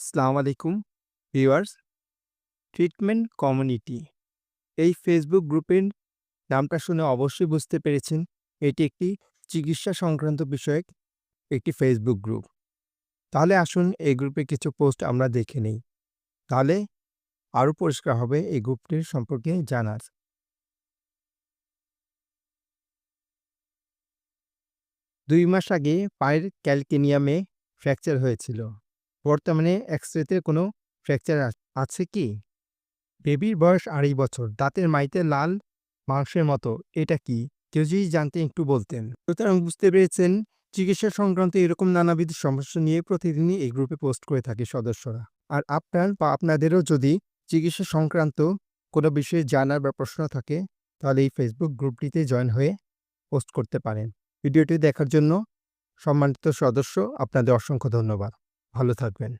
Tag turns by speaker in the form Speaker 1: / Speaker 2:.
Speaker 1: আসসালামু আলাইকুম viewers. Treatment community এই ফেসবুক গ্রুপের নামটা শুনে অবশ্যই বুঝতে পেরেছেন এটি একটি চিকিৎসা সংক্রান্ত বিষয়ক একটি ফেসবুক গ্রুপ। তাহলে আসুন এই গ্রুপে কিছু পোস্ট আমরা দেখে নেই। তাহলে আরও পরিষ্কার হবে এই গ্রুপটির সম্পর্কে জানার। ২ মাস আগে পায়ের ক্যালকেনিয়ামে ফ্র্যাকচার হয়েছিল। বর্তমানে এক্স-রেতে কোনো ফ্র্যাকচার আছে কি? বেবির বয়স ২.৫ বছর। দাঁতের মাড়িতে লাল মাংসের মতো। এটা কি? কেউ যদি জানতেন একটু বলতেন। সুতরাং বুঝতে পেরেছেন চিকিৎসা সংক্রান্ত এরকম নানাবিধ সমস্যা নিয়ে প্রতিদিনই এই গ্রুপে পোস্ট করে থাকে সদস্যরা। আর আপনার বা আপনাদেরও যদি চিকিৎসা সংক্রান্ত কোনো বিষয়ে জানার বা প্রশ্ন থাকে তাহলে এই ফেসবুক গ্রুপটিতে জয়েন হয়ে পোস্ট করতে পারেন। ভিডিওটি দেখার জন্য সম্মানিত সদস্য আপনাদের অসংখ্য ধন্যবাদ। ভালো থাকবেন।